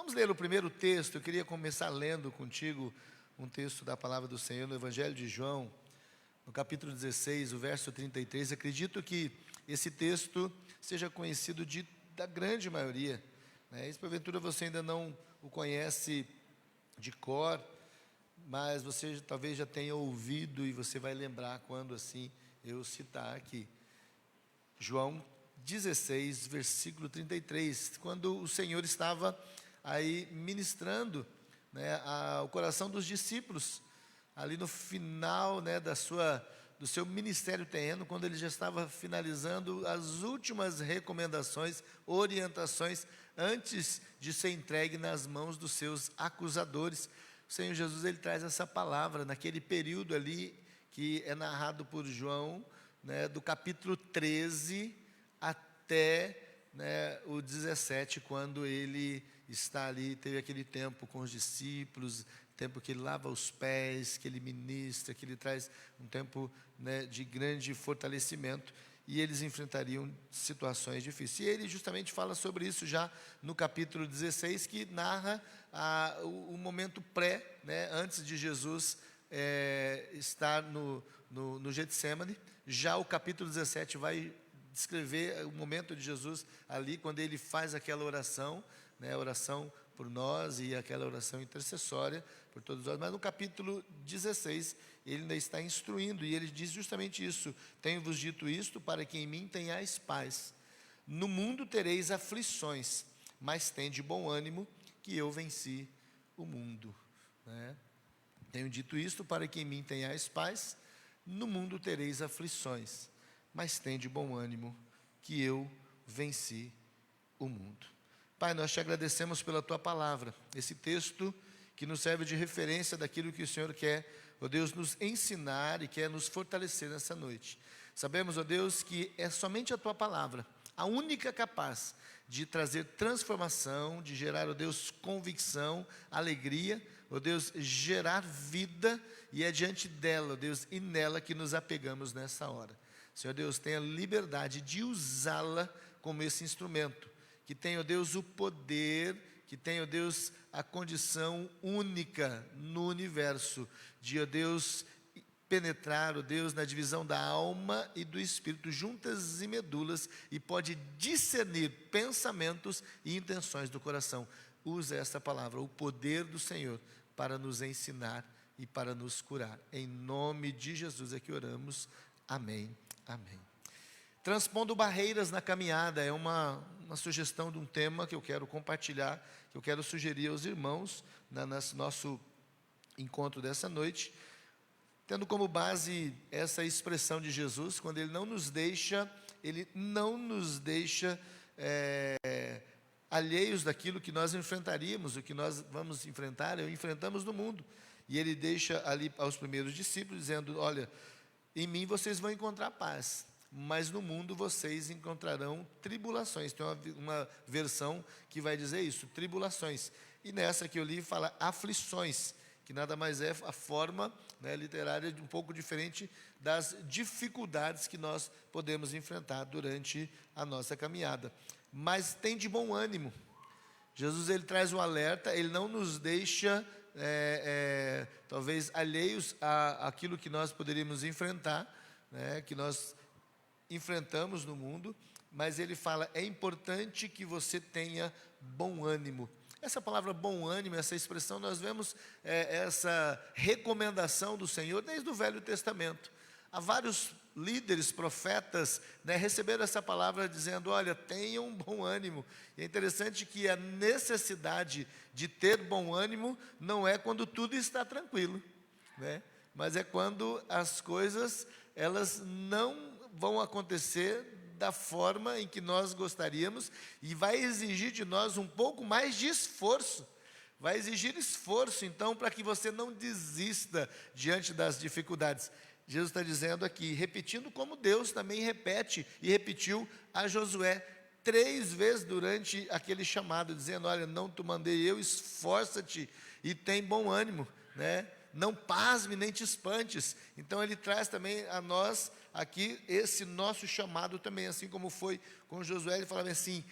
Vamos ler o primeiro texto. Eu queria começar lendo contigo um texto da palavra do Senhor no Evangelho de João, no capítulo 16, o verso 33. Acredito que esse texto seja conhecido da grande maioria, né? E se porventura você ainda não o conhece de cor, mas você talvez já tenha ouvido e você vai lembrar quando assim eu citar aqui. João 16, versículo 33, quando o Senhor estava aí ministrando, né, ao coração dos discípulos, ali no final, né, do seu ministério terreno, quando ele já estava finalizando as últimas recomendações, orientações, antes de ser entregue nas mãos dos seus acusadores. O Senhor Jesus, ele traz essa palavra, naquele período ali, que é narrado por João, né, do capítulo 13 até, né, o 17, quando ele está ali, teve aquele tempo com os discípulos, tempo que ele lava os pés, que ele ministra, que ele traz um tempo, né, de grande fortalecimento, e eles enfrentariam situações difíceis. E ele justamente fala sobre isso já no capítulo 16, que narra o momento pré, né, antes de Jesus estar no Getsemane. Já o capítulo 17 vai descrever o momento de Jesus ali, quando ele faz aquela oração, né, a oração por nós e aquela oração intercessória por todos nós. Mas no capítulo 16, ele ainda está instruindo, e ele diz justamente isso: tenho-vos dito isto para que em mim tenhais paz. No mundo tereis aflições, mas tende bom ânimo, que eu venci o mundo, né? Tenho dito isto para que em mim tenhais paz. No mundo tereis aflições, mas tende bom ânimo, que eu venci o mundo. Pai, nós te agradecemos pela tua palavra, esse texto que nos serve de referência daquilo que o Senhor quer, ó Deus, nos ensinar e quer nos fortalecer nessa noite. Sabemos, ó Deus, que é somente a tua palavra, a única capaz de trazer transformação, de gerar, ó Deus, convicção, alegria, ó Deus, gerar vida, e é diante dela, ó Deus, e nela que nos apegamos nessa hora. Senhor Deus, tenha liberdade de usá-la como esse instrumento, que tenha, ó Deus, o poder, que tenha, ó Deus, a condição única no universo, de, ó Deus, penetrar, ó Deus, na divisão da alma e do espírito, juntas e medulas, e pode discernir pensamentos e intenções do coração. Usa esta palavra, o poder do Senhor, para nos ensinar e para nos curar. Em nome de Jesus é que oramos. Amém. Amém. Transpondo barreiras na caminhada é uma sugestão de um tema que eu quero compartilhar, que eu quero sugerir aos irmãos nesse nosso encontro dessa noite, tendo como base essa expressão de Jesus, quando ele não nos deixa alheios daquilo que nós enfrentaríamos, o que nós vamos enfrentar, enfrentamos no mundo. E ele deixa ali aos primeiros discípulos, dizendo: olha, em mim vocês vão encontrar paz, mas no mundo vocês encontrarão tribulações. Tem uma versão que vai dizer isso, tribulações. E nessa que eu li fala aflições, que nada mais é a forma, né, literária um pouco diferente das dificuldades que nós podemos enfrentar durante a nossa caminhada. Mas tem de bom ânimo. Jesus, ele traz um alerta, ele não nos deixa talvez alheios àquilo que nós poderíamos enfrentar, né, que nós enfrentamos no mundo, mas ele fala: é importante que você tenha bom ânimo. Essa palavra bom ânimo, essa expressão, nós vemos essa recomendação do Senhor desde o Velho Testamento. Há vários líderes, profetas, né, receberam essa palavra dizendo: olha, tenham bom ânimo. E é interessante que a necessidade de ter bom ânimo não é quando tudo está tranquilo, né, mas é quando as coisas, elas não vão acontecer da forma em que nós gostaríamos, e vai exigir de nós um pouco mais de esforço, vai exigir esforço, então, para que você não desista diante das dificuldades. Jesus está dizendo aqui, repetindo como Deus também repete, e repetiu a Josué 3 vezes durante aquele chamado, dizendo: olha, não te mandei eu, esforça-te e tem bom ânimo, né? Não pasme nem te espantes. Então ele traz também a nós aqui esse nosso chamado também, assim como foi com Josué. Ele falava assim: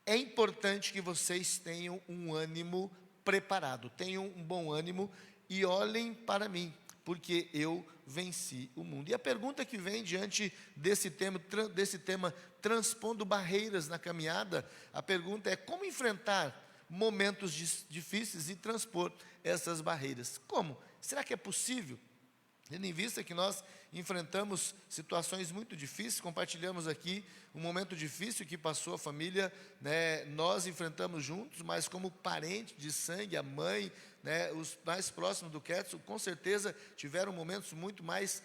é importante que vocês tenham um ânimo preparado, tenham um bom ânimo e olhem para mim, porque eu venci o mundo. E a pergunta que vem diante desse tema transpondo barreiras na caminhada, a pergunta é: como enfrentar momentos difíceis e transpor essas barreiras? Como? Será que é possível? Tendo em vista que nós enfrentamos situações muito difíceis, compartilhamos aqui um momento difícil que passou a família, né, nós enfrentamos juntos, mas como parente de sangue, a mãe, né, os mais próximos do Ketson, com certeza tiveram momentos muito mais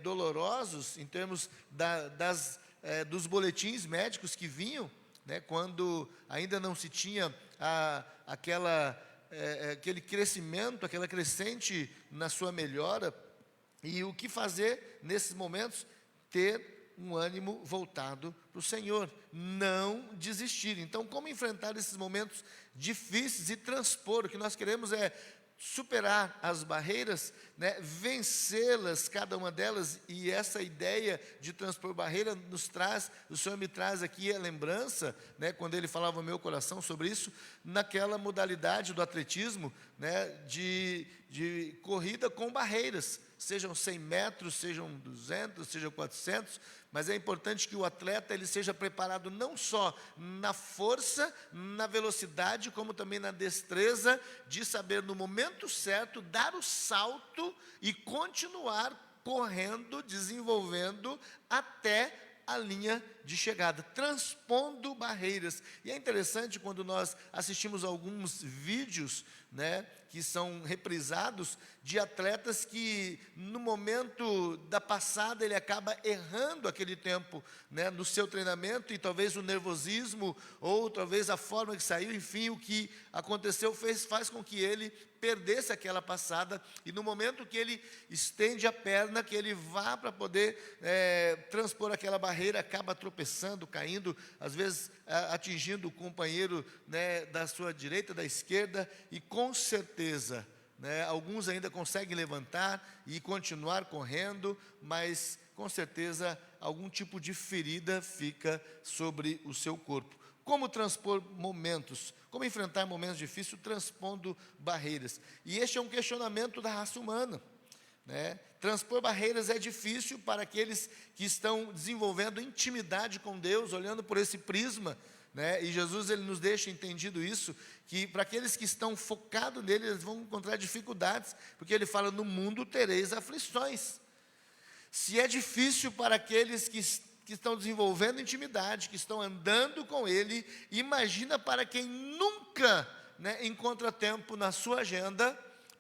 dolorosos em termos dos boletins médicos que vinham, né, quando ainda não se tinha aquele crescimento, aquela crescente na sua melhora. E o que fazer nesses momentos? Ter um ânimo voltado para o Senhor, não desistir. Então, como enfrentar esses momentos difíceis e transpor? O que nós queremos é superar as barreiras, né, vencê-las, cada uma delas, e essa ideia de transpor barreira o Senhor me traz aqui a lembrança, né, quando Ele falava no meu coração sobre isso, naquela modalidade do atletismo, né, de corrida com barreiras, sejam 100 metros, sejam 200, sejam 400, mas é importante que o atleta ele seja preparado não só na força, na velocidade, como também na destreza de saber no momento certo dar o salto e continuar correndo, desenvolvendo até a linha de chegada, transpondo barreiras. E é interessante quando nós assistimos alguns vídeos, né, que são reprisados, de atletas que no momento da passada ele acaba errando aquele tempo, né, no seu treinamento, e talvez o nervosismo, ou talvez a forma que saiu, enfim, o que aconteceu faz com que ele perdesse aquela passada, e no momento que ele estende a perna, que ele vá para poder transpor aquela barreira, acaba tropeçando, caindo, às vezes atingindo o companheiro, né, da sua direita, da esquerda, e com certeza, né, alguns ainda conseguem levantar e continuar correndo, mas com certeza algum tipo de ferida fica sobre o seu corpo. Como transpor momentos, como enfrentar momentos difíceis transpondo barreiras? E este é um questionamento da raça humana, né? Transpor barreiras é difícil para aqueles que estão desenvolvendo intimidade com Deus, olhando por esse prisma, né? E Jesus ele nos deixa entendido isso, que para aqueles que estão focados nele, eles vão encontrar dificuldades, porque ele fala: no mundo tereis aflições. Se é difícil para aqueles que estão desenvolvendo intimidade, que estão andando com Ele, imagina para quem nunca, né, encontra tempo na sua agenda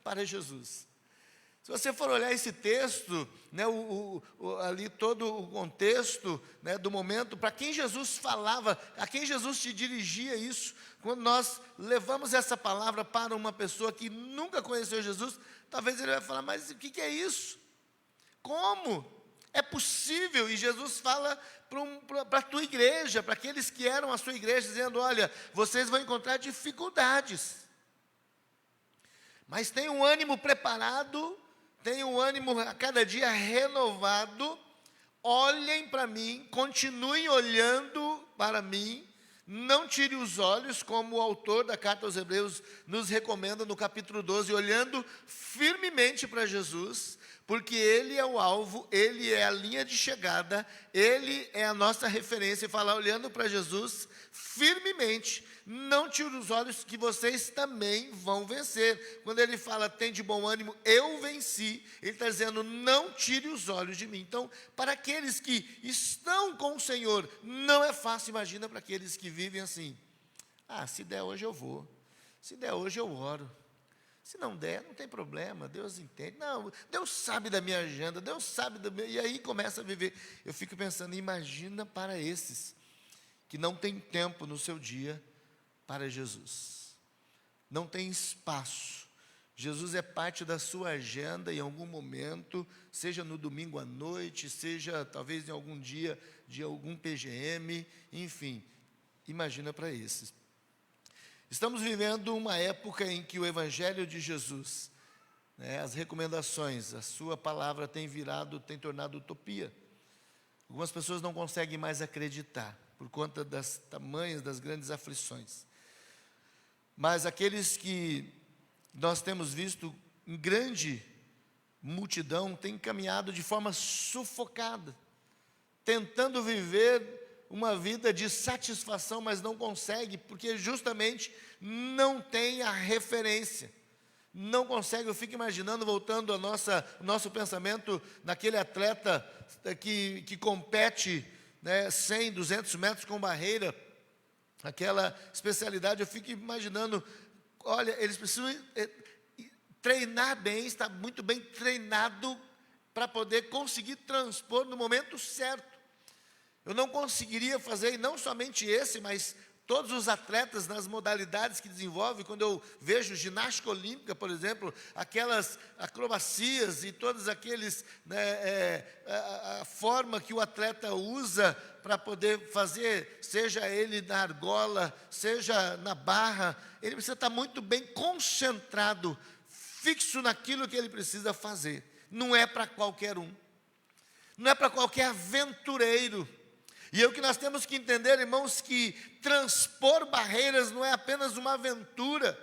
para Jesus. Se você for olhar esse texto, né, ali todo o contexto, né, do momento, para quem Jesus falava, a quem Jesus te dirigia isso, quando nós levamos essa palavra para uma pessoa que nunca conheceu Jesus, talvez ele vai falar: mas o que é isso? Como? É possível? E Jesus fala para a tua igreja, para aqueles que eram a sua igreja, dizendo: olha, vocês vão encontrar dificuldades, mas tenham um ânimo preparado, tenham um ânimo a cada dia renovado, olhem para mim, continuem olhando para mim, não tire os olhos, como o autor da carta aos Hebreus nos recomenda no capítulo 12, olhando firmemente para Jesus, porque Ele é o alvo, Ele é a linha de chegada, Ele é a nossa referência. E falar olhando para Jesus firmemente, não tire os olhos, que vocês também vão vencer. Quando Ele fala: tem de bom ânimo, eu venci, Ele está dizendo: não tire os olhos de mim. Então, para aqueles que estão com o Senhor, não é fácil. Imagina para aqueles que vivem assim: ah, se der hoje eu vou, se der hoje eu oro, se não der, não tem problema, Deus entende. Não, Deus sabe da minha agenda, Deus sabe do meu... E aí começa a viver. Eu fico pensando: imagina para esses que não tem tempo no seu dia para Jesus. Não tem espaço. Jesus é parte da sua agenda em algum momento, seja no domingo à noite, seja talvez em algum dia de algum PGM, enfim. Imagina para esses. Estamos vivendo uma época em que o Evangelho de Jesus, né, as recomendações, a sua palavra tem tornado utopia. Algumas pessoas não conseguem mais acreditar, por conta das tamanhas, das grandes aflições. Mas aqueles que nós temos visto em grande multidão têm caminhado de forma sufocada, tentando viver uma vida de satisfação, mas não consegue, porque justamente não tem a referência. Não consegue. Eu fico imaginando, voltando ao nosso pensamento, naquele atleta que compete, né, 100, 200 metros com barreira, aquela especialidade. Eu fico imaginando, olha, eles precisam treinar bem, estar muito bem treinado para poder conseguir transpor no momento certo. Eu não conseguiria fazer, e não somente esse, mas todos os atletas nas modalidades que desenvolvem. Quando eu vejo ginástica olímpica, por exemplo, aquelas acrobacias e todos aqueles, né, a forma que o atleta usa para poder fazer, seja ele na argola, seja na barra, ele precisa estar muito bem concentrado, fixo naquilo que ele precisa fazer. Não é para qualquer um, não é para qualquer aventureiro. E é o que nós temos que entender, irmãos, que transpor barreiras não é apenas uma aventura.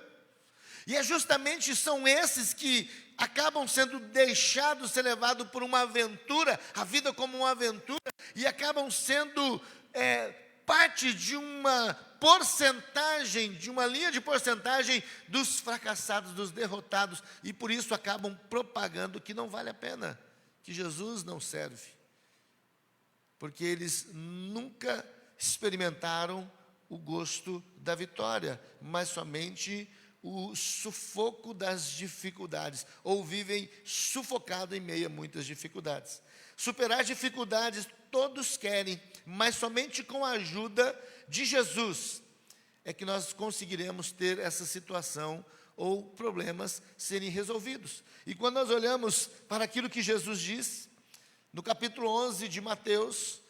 E é justamente são esses que acabam sendo deixados ser levados por uma aventura, a vida como uma aventura, e acabam sendo parte de uma porcentagem, de uma linha de porcentagem dos fracassados, dos derrotados, e por isso acabam propagando que não vale a pena, que Jesus não serve. Porque eles nunca experimentaram o gosto da vitória, mas somente o sufoco das dificuldades, ou vivem sufocado em meio a muitas dificuldades. Superar dificuldades todos querem, mas somente com a ajuda de Jesus é que nós conseguiremos ter essa situação ou problemas serem resolvidos. E quando nós olhamos para aquilo que Jesus diz, no capítulo 11 de Mateus,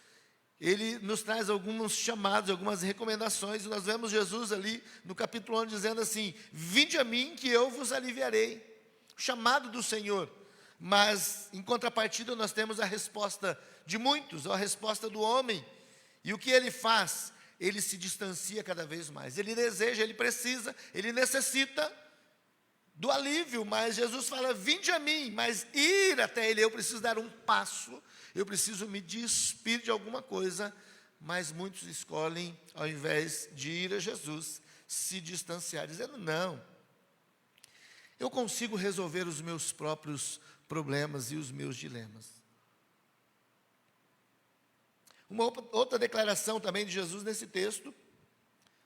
ele nos traz alguns chamados, algumas recomendações, e nós vemos Jesus ali no capítulo 11 dizendo assim: vinde a mim que eu vos aliviarei, o chamado do Senhor. Mas em contrapartida nós temos a resposta de muitos, a resposta do homem, e o que ele faz? Ele se distancia cada vez mais, ele deseja, ele precisa, ele necessita do alívio, mas Jesus fala: vinde a mim, mas ir até ele, eu preciso dar um passo, eu preciso me despir de alguma coisa, mas muitos escolhem, ao invés de ir a Jesus, se distanciar, dizendo: não, eu consigo resolver os meus próprios problemas e os meus dilemas. Uma outra declaração também de Jesus nesse texto,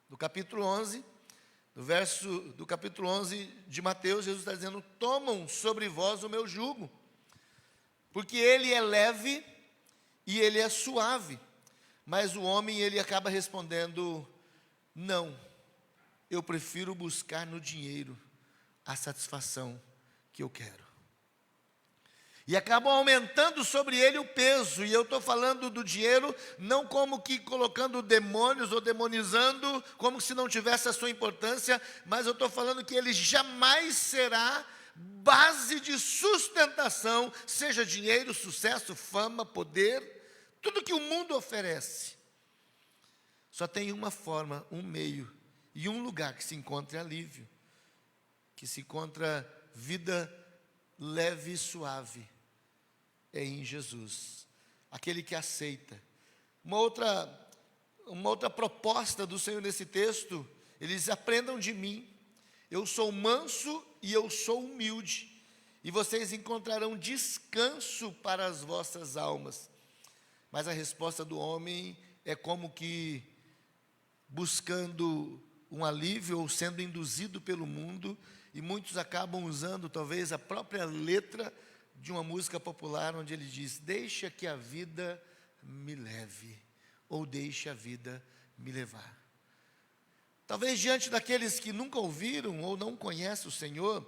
do capítulo 11, do capítulo 11 de Mateus, Jesus está dizendo: tomam sobre vós o meu jugo, porque ele é leve e ele é suave. Mas o homem, ele acaba respondendo: não, eu prefiro buscar no dinheiro a satisfação que eu quero. E acabam aumentando sobre ele o peso, e eu estou falando do dinheiro, não como que colocando demônios ou demonizando, como se não tivesse a sua importância, mas eu estou falando que ele jamais será base de sustentação, seja dinheiro, sucesso, fama, poder, tudo que o mundo oferece. Só tem uma forma, um meio e um lugar que se encontre alívio, que se encontra vida leve e suave, é em Jesus, aquele que aceita. Uma outra proposta do Senhor nesse texto, eles aprendam de mim, eu sou manso e eu sou humilde, e vocês encontrarão descanso para as vossas almas. Mas a resposta do homem é como que buscando um alívio ou sendo induzido pelo mundo, e muitos acabam usando talvez a própria letra de uma música popular, onde ele diz: deixa que a vida me leve, ou deixa a vida me levar. Talvez diante daqueles que nunca ouviram ou não conhecem o Senhor,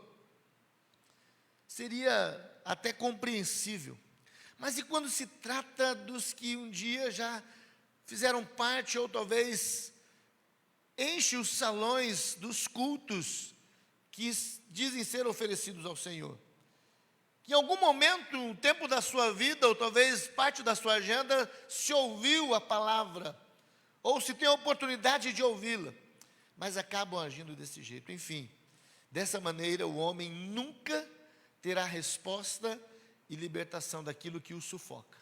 seria até compreensível. Mas e quando se trata dos que um dia já fizeram parte, ou talvez enche os salões dos cultos que dizem ser oferecidos ao Senhor? Que em algum momento, um tempo da sua vida, ou talvez parte da sua agenda, se ouviu a palavra, ou se tem a oportunidade de ouvi-la, mas acabam agindo desse jeito. Enfim, dessa maneira o homem nunca terá resposta e libertação daquilo que o sufoca.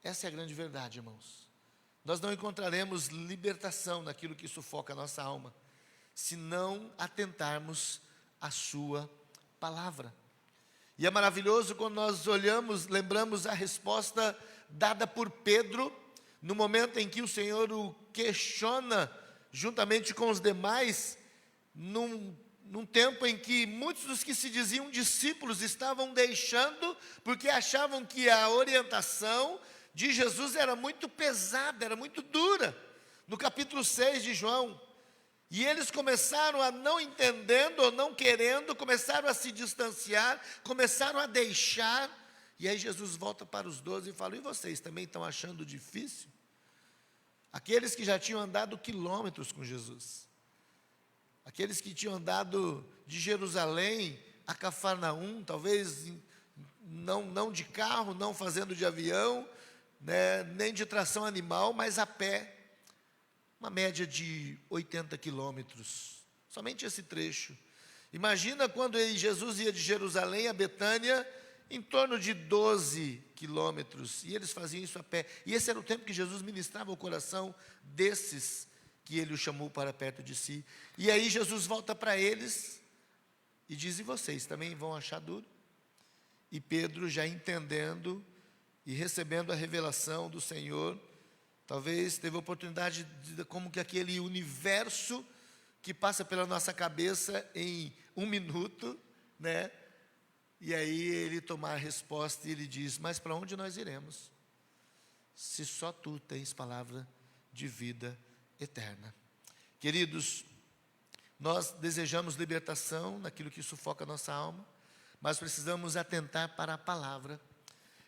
Essa é a grande verdade, irmãos. Nós não encontraremos libertação naquilo que sufoca a nossa alma, se não atentarmos à sua palavra. E é maravilhoso quando nós olhamos, lembramos a resposta dada por Pedro, no momento em que o Senhor o questiona, juntamente com os demais, num tempo em que muitos dos que se diziam discípulos estavam deixando, porque achavam que a orientação de Jesus era muito pesada, era muito dura, no capítulo 6 de João. E eles começaram a não entendendo ou não querendo, começaram a se distanciar, começaram a deixar. E aí Jesus volta para os 12 e fala: e vocês também estão achando difícil? Aqueles que já tinham andado quilômetros com Jesus, aqueles que tinham andado de Jerusalém a Cafarnaum, talvez não de carro, não fazendo de avião, né, nem de tração animal, mas a pé, uma média de 80 quilômetros, somente esse trecho. Imagina quando Jesus ia de Jerusalém a Betânia, em torno de 12 quilômetros, e eles faziam isso a pé. E esse era o tempo que Jesus ministrava o coração desses que ele o chamou para perto de si. E aí Jesus volta para eles e diz: e vocês também vão achar duro? E Pedro, já entendendo e recebendo a revelação do Senhor, talvez teve a oportunidade de, como que aquele universo que passa pela nossa cabeça em um minuto, né? E aí ele toma a resposta e ele diz: mas para onde nós iremos, se só tu tens palavra de vida eterna? Queridos, nós desejamos libertação naquilo que sufoca a nossa alma, mas precisamos atentar para a palavra,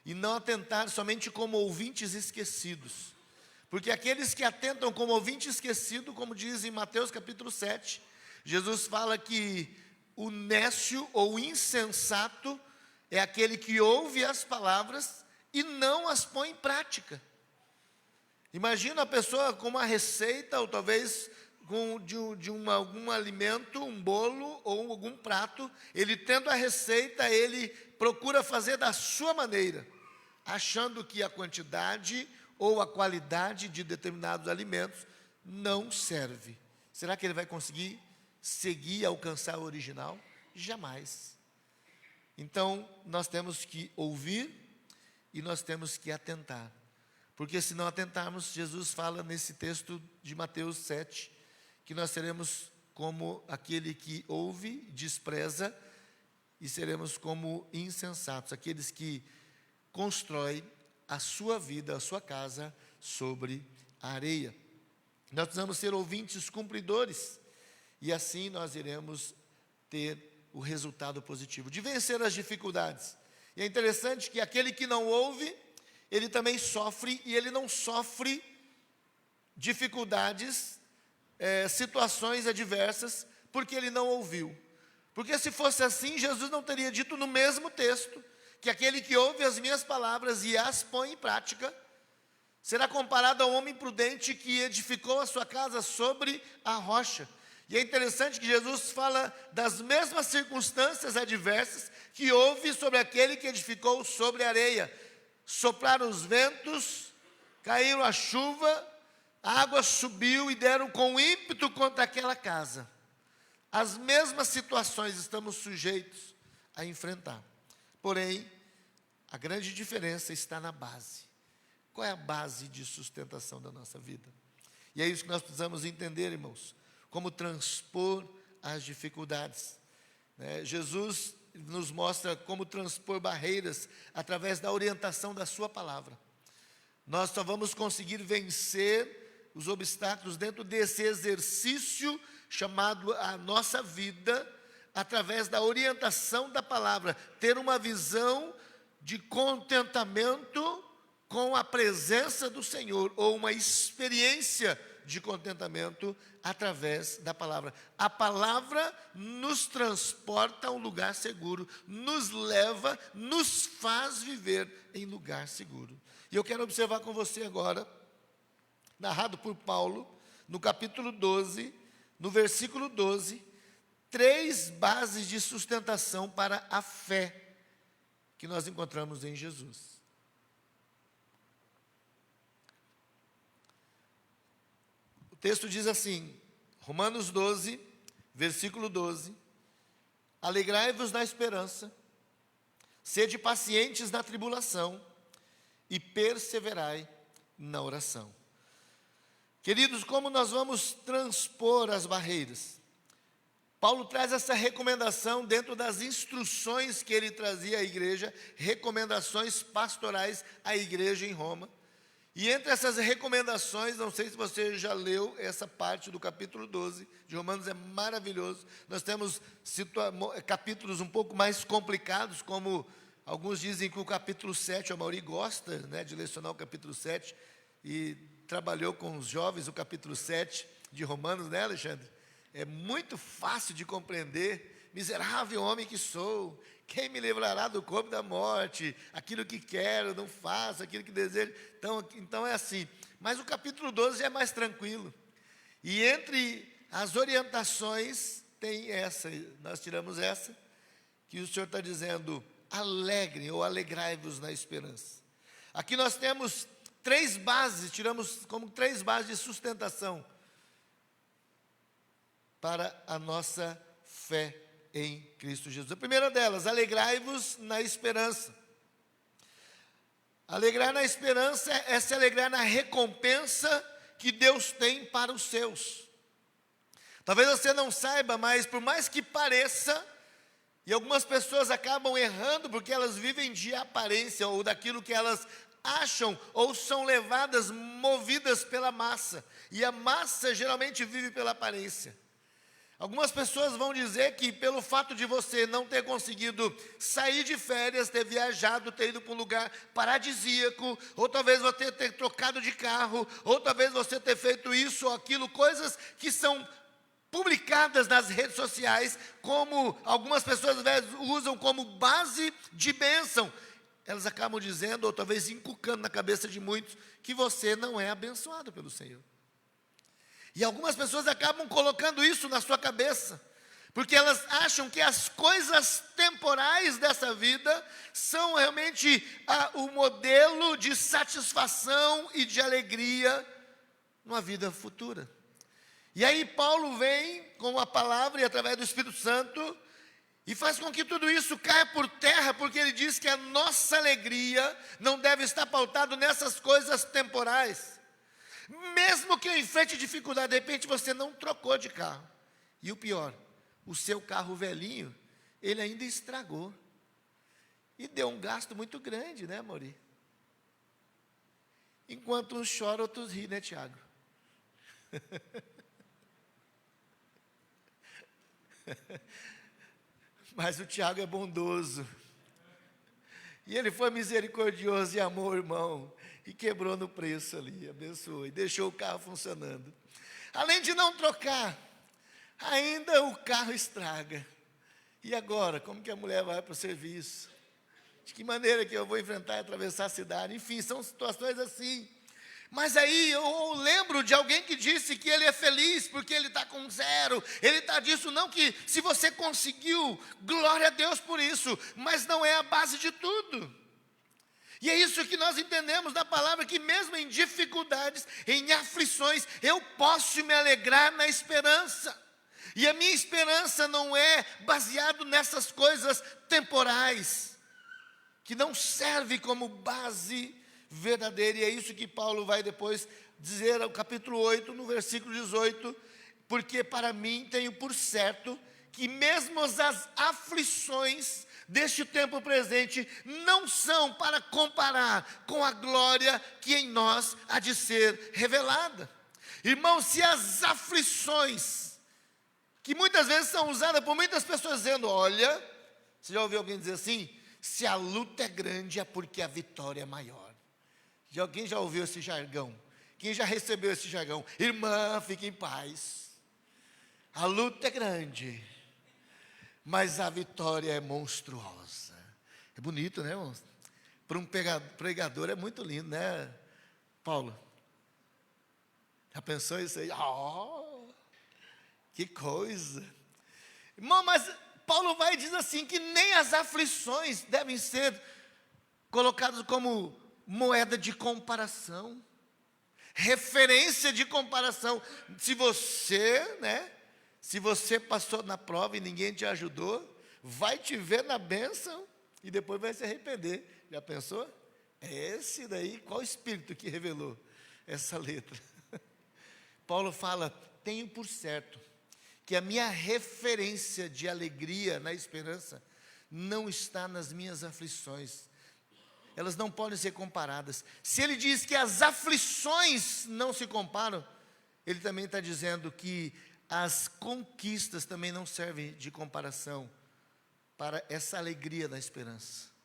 e não atentar somente como ouvintes esquecidos, porque aqueles que atentam como ouvinte esquecido, como diz em Mateus capítulo 7, Jesus fala que o nécio ou insensato é aquele que ouve as palavras e não as põe em prática. Imagina a pessoa com uma receita, ou talvez algum alimento, um bolo ou algum prato, ele tendo a receita, ele procura fazer da sua maneira, achando que a quantidade ou a qualidade de determinados alimentos não serve. Será que ele vai conseguir seguir e alcançar o original? Jamais. Então, nós temos que ouvir e nós temos que atentar. Porque se não atentarmos, Jesus fala nesse texto de Mateus 7, que nós seremos como aquele que ouve, despreza, e seremos como insensatos, aqueles que constroem a sua vida, a sua casa sobre a areia. Nós precisamos ser ouvintes cumpridores, e assim nós iremos ter o resultado positivo, de vencer as dificuldades. E é interessante que aquele que não ouve, ele também sofre, e ele não sofre dificuldades, situações adversas, porque ele não ouviu. Porque se fosse assim, Jesus não teria dito no mesmo texto, que aquele que ouve as minhas palavras e as põe em prática, será comparado ao homem prudente que edificou a sua casa sobre a rocha. E é interessante que Jesus fala das mesmas circunstâncias adversas que houve sobre aquele que edificou sobre a areia. Sopraram os ventos, caiu a chuva, a água subiu e deram com ímpeto contra aquela casa. As mesmas situações estamos sujeitos a enfrentar. Porém, a grande diferença está na base. Qual é a base de sustentação da nossa vida? E é isso que nós precisamos entender, irmãos. Como transpor as dificuldades. Jesus nos mostra como transpor barreiras através da orientação da sua palavra. Nós só vamos conseguir vencer os obstáculos dentro desse exercício chamado a nossa vida, através da orientação da palavra, ter uma visão de contentamento com a presença do Senhor, ou uma experiência de contentamento através da palavra. A palavra nos transporta a um lugar seguro, nos leva, nos faz viver em lugar seguro. E eu quero observar com você agora narrado por Paulo, no capítulo 12, no versículo 12, 3 bases de sustentação para a fé que nós encontramos em Jesus. O texto diz assim, Romanos 12, versículo 12, alegrai-vos na esperança, sede pacientes na tribulação e perseverai na oração. Queridos, como nós vamos transpor as barreiras? Paulo traz essa recomendação dentro das instruções que ele trazia à igreja, recomendações pastorais à igreja em Roma. E entre essas recomendações, não sei se você já leu essa parte do capítulo 12 de Romanos, é maravilhoso. Nós temos capítulos um pouco mais complicados, como alguns dizem que o capítulo 7, a Mauri gosta, né, de lecionar o capítulo 7, e trabalhou com os jovens o capítulo 7 de Romanos, né, Alexandre? É muito fácil de compreender. Miserável homem que sou, quem me livrará do corpo da morte? Aquilo que quero, não faço, aquilo que desejo. Então é assim. Mas o capítulo 12 é mais tranquilo. E entre as orientações, tem essa, nós tiramos essa, que o Senhor está dizendo, alegrem ou alegrai-vos na esperança. Aqui nós temos 3 bases, tiramos como 3 bases de sustentação para a nossa fé em Cristo Jesus. A primeira delas, alegrai-vos na esperança. Alegrar na esperança é se alegrar na recompensa que Deus tem para os seus. Talvez você não saiba, mas por mais que pareça, e algumas pessoas acabam errando porque elas vivem de aparência ou daquilo que elas acham ou são levadas, movidas pela massa. E a massa geralmente vive pela aparência. Algumas pessoas vão dizer que pelo fato de você não ter conseguido sair de férias, ter viajado, ter ido para um lugar paradisíaco, ou talvez você ter trocado de carro, ou talvez você ter feito isso ou aquilo, coisas que são publicadas nas redes sociais, como algumas pessoas às vezes usam como base de bênção. Elas acabam dizendo, ou talvez inculcando na cabeça de muitos, que você não é abençoado pelo Senhor. E algumas pessoas acabam colocando isso na sua cabeça, porque elas acham que as coisas temporais dessa vida são realmente o modelo de satisfação e de alegria numa vida futura. E aí Paulo vem com a palavra e através do Espírito Santo e faz com que tudo isso caia por terra, porque ele diz que a nossa alegria não deve estar pautada nessas coisas temporais. Mesmo que eu enfrente dificuldade, de repente você não trocou de carro. E o pior, o seu carro velhinho, ele ainda estragou. E deu um gasto muito grande, né, Mauri? Enquanto uns choram, outros riem, né, Tiago? Mas o Tiago é bondoso. E ele foi misericordioso e amou o irmão. E quebrou no preço ali, abençoou. E deixou o carro funcionando. Além de não trocar, ainda o carro estraga. E agora, como que a mulher vai para o serviço? De que maneira que eu vou enfrentar e atravessar a cidade? Enfim, são situações assim. Mas aí eu lembro de alguém que disse que ele é feliz porque ele está com 0. Ele está disso, não que se você conseguiu, glória a Deus por isso. Mas não é a base de tudo. E é isso que nós entendemos da palavra, que mesmo em dificuldades, em aflições, eu posso me alegrar na esperança. E a minha esperança não é baseado nessas coisas temporais, que não serve como base verdadeira. E é isso que Paulo vai depois dizer no capítulo 8, no versículo 18, porque para mim tenho por certo que mesmo as aflições deste tempo presente não são para comparar com a glória que em nós há de ser revelada. Irmãos, se as aflições, que muitas vezes são usadas por muitas pessoas dizendo, olha, você já ouviu alguém dizer assim? Se a luta é grande é porque a vitória é maior. Alguém já ouviu esse jargão? Quem já recebeu esse jargão? Irmã, fique em paz. A luta é grande, mas a vitória é monstruosa. É bonito, né, irmãos? Para um pregador é muito lindo, né, Paulo? Já pensou isso aí? Oh, que coisa! Irmão, mas Paulo vai e diz assim, que nem as aflições devem ser colocadas como moeda de comparação, referência de comparação. Se você passou na prova e ninguém te ajudou, vai te ver na bênção e depois vai se arrepender. Já pensou? É esse daí, qual espírito que revelou essa letra? Paulo fala, tenho por certo que a minha referência de alegria na esperança não está nas minhas aflições. Elas não podem ser comparadas. Se ele diz que as aflições não se comparam, ele também está dizendo que as conquistas também não servem de comparação para essa alegria da esperança.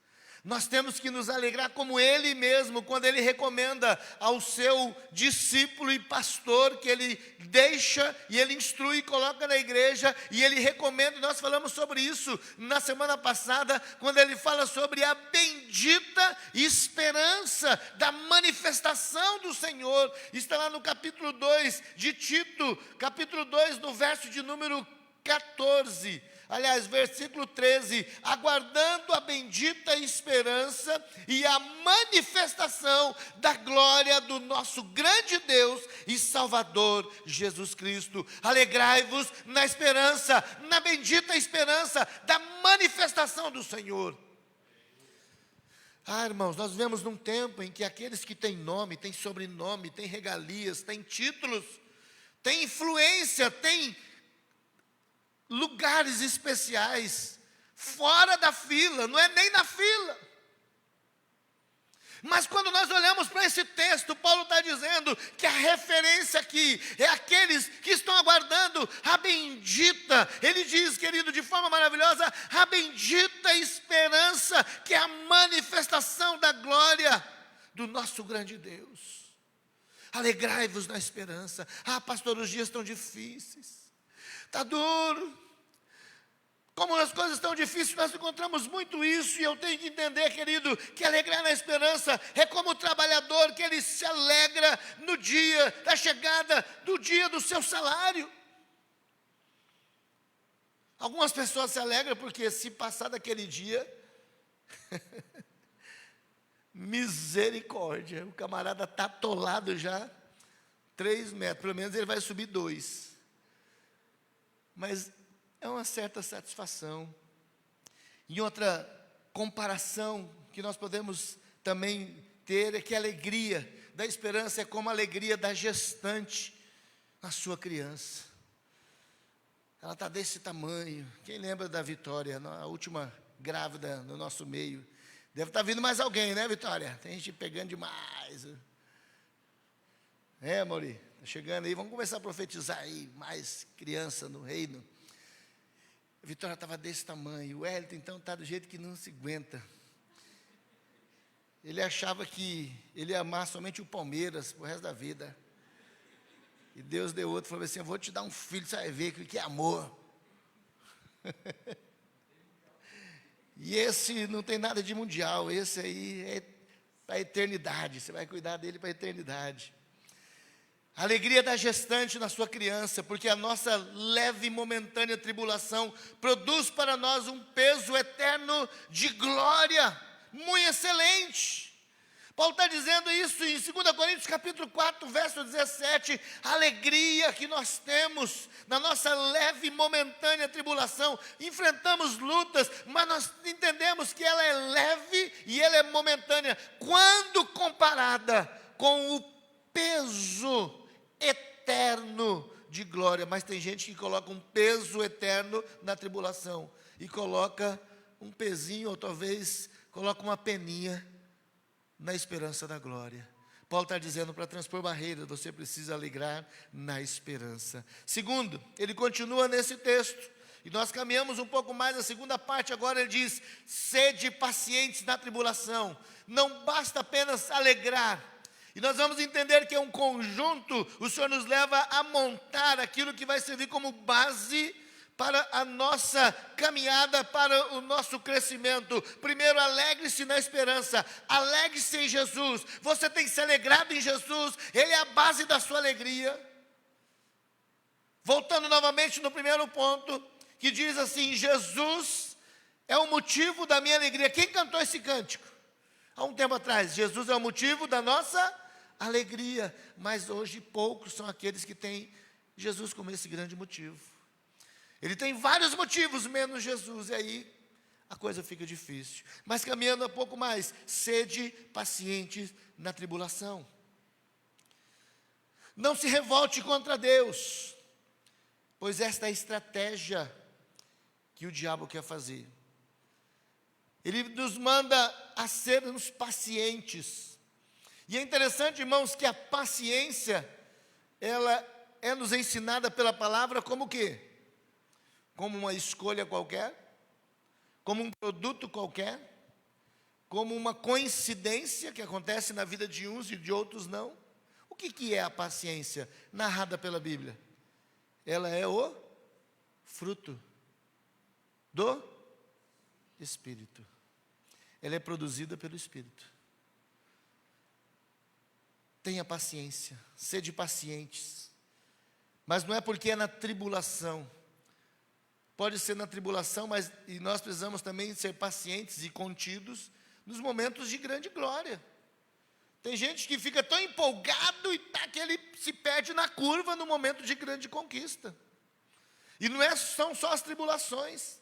Nós temos que nos alegrar como ele mesmo, quando ele recomenda ao seu discípulo e pastor, que ele deixa e ele instrui e coloca na igreja, e ele recomenda, e nós falamos sobre isso na semana passada, quando ele fala sobre a bendita esperança da manifestação do Senhor. Está lá no capítulo 2 de Tito, capítulo 2, no verso de número 14. Aliás, versículo 13, aguardando a bendita esperança e a manifestação da glória do nosso grande Deus e Salvador Jesus Cristo. Alegrai-vos na esperança, na bendita esperança da manifestação do Senhor. Irmãos, nós vivemos num tempo em que aqueles que têm nome, têm sobrenome, têm regalias, têm títulos, têm influência, têm lugares especiais, fora da fila, não é nem na fila. Mas quando nós olhamos para esse texto, Paulo está dizendo que a referência aqui é aqueles que estão aguardando a bendita, ele diz, querido, de forma maravilhosa, a bendita esperança, que é a manifestação da glória do nosso grande Deus. Alegrai-vos na esperança. Pastor, os dias estão difíceis, está duro. Como as coisas estão difíceis, nós encontramos muito isso, e eu tenho que entender, querido, que alegrar na esperança é como o trabalhador, que ele se alegra no dia da chegada do dia do seu salário. Algumas pessoas se alegram porque se passar daquele dia, misericórdia, o camarada está atolado já 3 metros, pelo menos ele vai subir 2. Mas é uma certa satisfação. E outra comparação que nós podemos também ter é que a alegria da esperança é como a alegria da gestante na sua criança. Ela está desse tamanho. Quem lembra da Vitória, a última grávida no nosso meio? Deve estar vindo mais alguém, né, Vitória? Tem gente pegando demais. Mauri, está chegando aí, vamos começar a profetizar aí, mais criança no reino. A Vitória estava desse tamanho, o Wellington então está do jeito que não se aguenta. Ele achava que ele ia amar somente o Palmeiras pro resto da vida. E Deus deu outro, falou assim, eu vou te dar um filho, você vai ver o que é amor. E esse não tem nada de mundial, esse aí é para a eternidade, você vai cuidar dele para a eternidade. A alegria da gestante na sua criança, porque a nossa leve e momentânea tribulação produz para nós um peso eterno de glória, muito excelente. Paulo está dizendo isso em 2 Coríntios capítulo 4, verso 17, a alegria que nós temos na nossa leve e momentânea tribulação, enfrentamos lutas, mas nós entendemos que ela é leve e ela é momentânea, quando comparada com o peso eterno de glória. Mas tem gente que coloca um peso eterno na tribulação, e coloca um pezinho, ou talvez coloca uma peninha na esperança da glória. Paulo está dizendo, para transpor barreiras, você precisa alegrar na esperança. Segundo, ele continua nesse texto, e nós caminhamos um pouco mais a segunda parte. Agora ele diz, sede pacientes na tribulação, não basta apenas alegrar. E nós vamos entender que é um conjunto, o Senhor nos leva a montar aquilo que vai servir como base para a nossa caminhada, para o nosso crescimento. Primeiro, alegre-se na esperança, alegre-se em Jesus. Você tem que se alegrado em Jesus, Ele é a base da sua alegria. Voltando novamente no primeiro ponto, que diz assim: Jesus é o motivo da minha alegria. Quem cantou esse cântico? Há um tempo atrás, Jesus é o motivo da nossa alegria. Mas hoje poucos são aqueles que têm Jesus como esse grande motivo. Ele tem vários motivos, menos Jesus, e aí a coisa fica difícil. Mas caminhando um pouco mais, sede pacientes na tribulação. Não se revolte contra Deus, pois esta é a estratégia que o diabo quer fazer. Ele nos manda a sermos pacientes. E é interessante, irmãos, que a paciência, ela é nos ensinada pela palavra como o quê? Como uma escolha qualquer, como um produto qualquer, como uma coincidência que acontece na vida de uns e de outros não. O que é a paciência narrada pela Bíblia? Ela é o fruto do Espírito. Ela é produzida pelo Espírito. Tenha paciência, sede pacientes. Mas não é porque é na tribulação. Pode ser na tribulação, mas e nós precisamos também ser pacientes e contidos nos momentos de grande glória. Tem gente que fica tão empolgado e que ele se perde na curva no momento de grande conquista. E não são só as tribulações.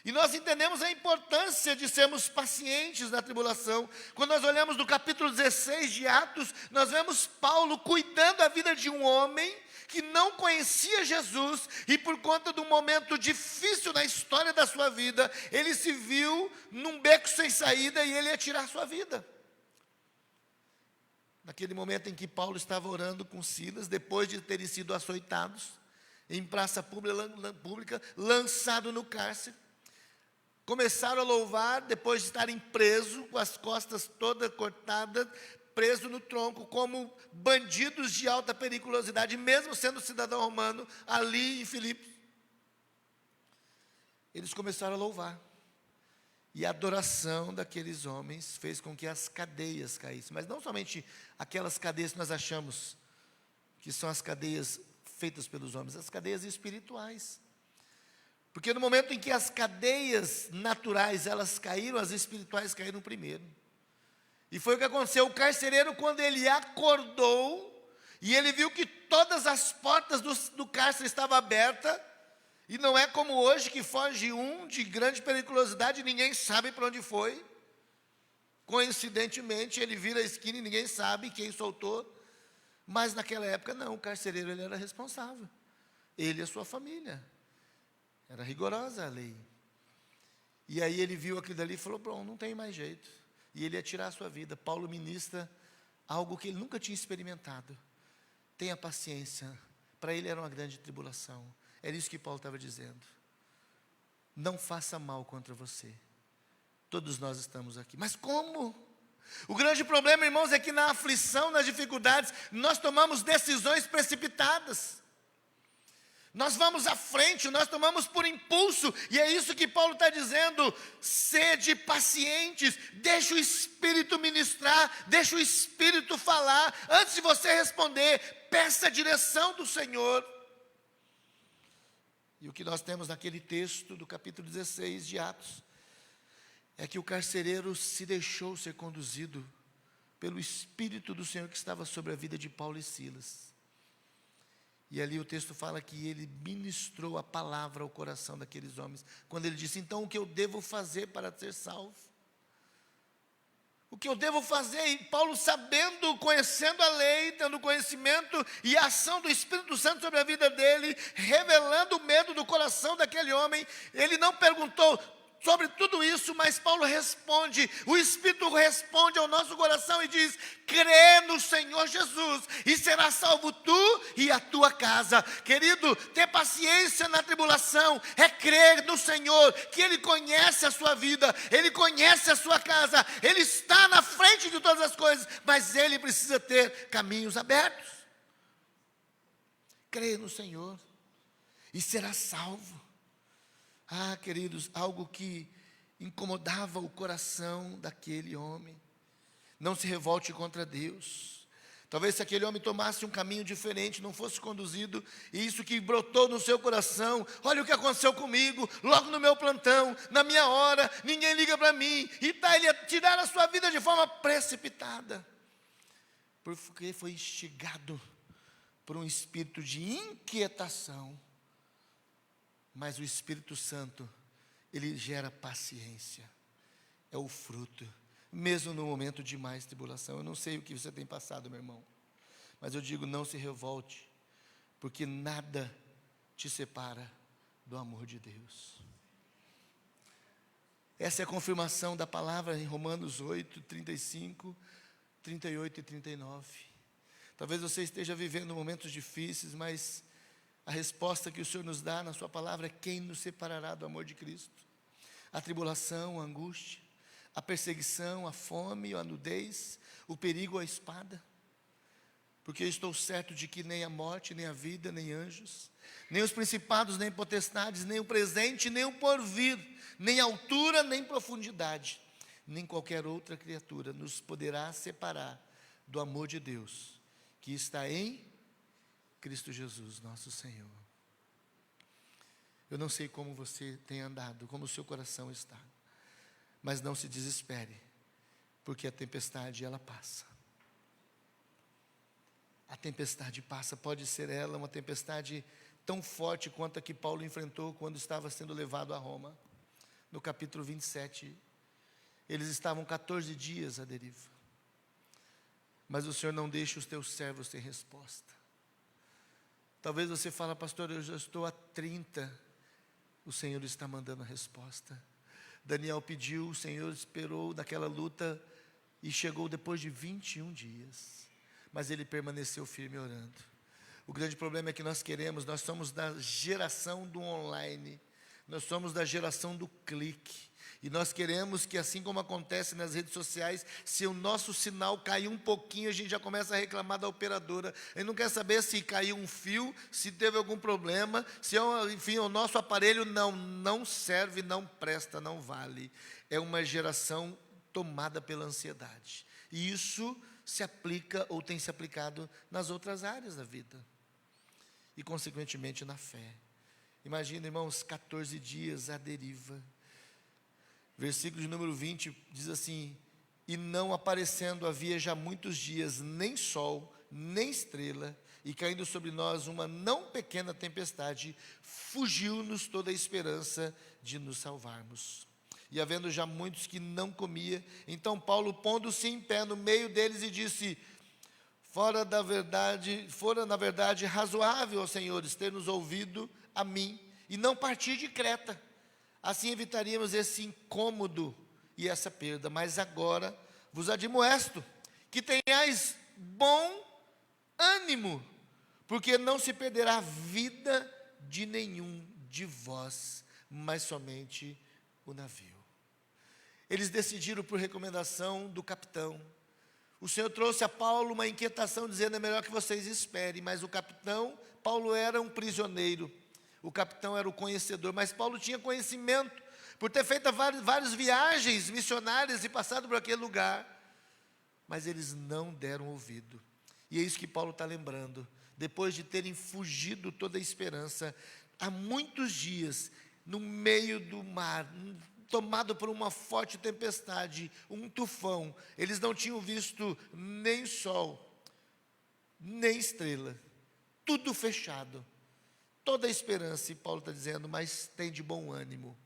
E nós entendemos a importância de sermos pacientes na tribulação. Quando nós olhamos no capítulo 16 de Atos, nós vemos Paulo cuidando da vida de um homem que não conhecia Jesus, e por conta de um momento difícil na história da sua vida, ele se viu num beco sem saída e ele ia tirar a sua vida. Naquele momento em que Paulo estava orando com Silas, depois de terem sido açoitados, em praça pública, lançado no cárcere, começaram a louvar, depois de estarem presos, com as costas todas cortadas, preso no tronco, como bandidos de alta periculosidade, mesmo sendo cidadão romano, ali em Filipos. Eles começaram a louvar. E a adoração daqueles homens fez com que as cadeias caíssem. Mas não somente aquelas cadeias que nós achamos que são as cadeias feitas pelos homens, as cadeias espirituais. Porque no momento em que as cadeias naturais elas caíram, as espirituais caíram primeiro. E foi o que aconteceu. O carcereiro, quando ele acordou, e ele viu que todas as portas do cárcere estavam abertas, e não é como hoje que foge um de grande periculosidade e ninguém sabe para onde foi. Coincidentemente, ele vira a esquina e ninguém sabe quem soltou. Mas naquela época não, o carcereiro ele era responsável. Ele e a sua família. Era rigorosa a lei. E aí ele viu aquilo dali e falou: bom, não tem mais jeito. E ele ia tirar a sua vida. Paulo ministra algo que ele nunca tinha experimentado. Tenha paciência. Para ele era uma grande tribulação. Era isso que Paulo estava dizendo. Não faça mal contra você. Todos nós estamos aqui. Mas como? O grande problema, irmãos, é que na aflição, nas dificuldades, nós tomamos decisões precipitadas. Nós vamos à frente, nós tomamos por impulso, e é isso que Paulo está dizendo: sede pacientes, deixa o Espírito ministrar, deixa o Espírito falar, antes de você responder, peça a direção do Senhor. E o que nós temos naquele texto do capítulo 16 de Atos, é que o carcereiro se deixou ser conduzido pelo Espírito do Senhor que estava sobre a vida de Paulo e Silas. E ali o texto fala que ele ministrou a palavra ao coração daqueles homens, quando ele disse: então o que eu devo fazer para ser salvo? O que eu devo fazer? E Paulo, sabendo, conhecendo a lei, tendo conhecimento e a ação do Espírito Santo sobre a vida dele, revelando o medo do coração daquele homem, ele não perguntou sobre tudo isso, mas Paulo responde, o Espírito responde ao nosso coração e diz: crê no Senhor Jesus e serás salvo tu e a tua casa. Querido, ter paciência na tribulação é crer no Senhor, que Ele conhece a sua vida, Ele conhece a sua casa, Ele está na frente de todas as coisas, mas Ele precisa ter caminhos abertos. Crê no Senhor e serás salvo. Ah, queridos, algo que incomodava o coração daquele homem. Não se revolte contra Deus. Talvez se aquele homem tomasse um caminho diferente, não fosse conduzido, e isso que brotou no seu coração, olha o que aconteceu comigo, logo no meu plantão, na minha hora, ninguém liga para mim, e ele ia tirar a sua vida de forma precipitada, porque foi instigado por um espírito de inquietação. Mas o Espírito Santo, ele gera paciência, é o fruto, mesmo no momento de mais tribulação. Eu não sei o que você tem passado, meu irmão, mas eu digo, não se revolte, porque nada te separa do amor de Deus. Essa é a confirmação da palavra em Romanos 8, 35, 38 e 39. Talvez você esteja vivendo momentos difíceis, mas a resposta que o Senhor nos dá na sua palavra é: quem nos separará do amor de Cristo? A tribulação, a angústia, a perseguição, a fome, a nudez, o perigo, a espada. Porque eu estou certo de que nem a morte, nem a vida, nem anjos, nem os principados, nem potestades, nem o presente, nem o porvir, nem altura, nem profundidade, nem qualquer outra criatura nos poderá separar do amor de Deus, que está em Cristo Jesus, nosso Senhor. Eu não sei como você tem andado, como o seu coração está, mas não se desespere, porque a tempestade ela passa. A tempestade passa, pode ser ela uma tempestade tão forte quanto a que Paulo enfrentou quando estava sendo levado a Roma. No capítulo 27, eles estavam 14 dias à deriva, mas o Senhor não deixa os teus servos sem resposta. Talvez você fale: pastor, eu já estou há 30, o Senhor está mandando a resposta. Daniel pediu, o Senhor esperou naquela luta e chegou depois de 21 dias, mas ele permaneceu firme orando. O grande problema é que nós somos da geração do online, nós somos da geração do clique, e nós queremos que, assim como acontece nas redes sociais, se o nosso sinal cair um pouquinho, a gente já começa a reclamar da operadora. A gente não quer saber se caiu um fio, se teve algum problema, se, enfim, o nosso aparelho não serve, não presta, não vale. É uma geração tomada pela ansiedade. E isso se aplica ou tem se aplicado nas outras áreas da vida. E, consequentemente, na fé. Imagina, irmãos, 14 dias à deriva. Versículo de número 20 diz assim: e não aparecendo havia já muitos dias nem sol, nem estrela, e caindo sobre nós uma não pequena tempestade, fugiu-nos toda a esperança de nos salvarmos. E havendo já muitos que não comia, então Paulo, pondo-se em pé no meio deles, e disse: fora na verdade razoável, ó senhores, ter nos ouvido a mim, e não partir de Creta. Assim evitaríamos esse incômodo e essa perda. Mas agora vos admoesto que tenhais bom ânimo, porque não se perderá a vida de nenhum de vós, mas somente o navio. Eles decidiram por recomendação do capitão. O Senhor trouxe a Paulo uma inquietação, dizendo: é melhor que vocês esperem. Mas o capitão, Paulo era um prisioneiro, o capitão era o conhecedor, mas Paulo tinha conhecimento, por ter feito várias viagens missionárias e passado por aquele lugar, mas eles não deram ouvido. E é isso que Paulo está lembrando, depois de terem fugido toda a esperança, há muitos dias, no meio do mar, tomado por uma forte tempestade, um tufão, eles não tinham visto nem sol, nem estrela, tudo fechado, toda a esperança. E Paulo está dizendo: mas tem de bom ânimo.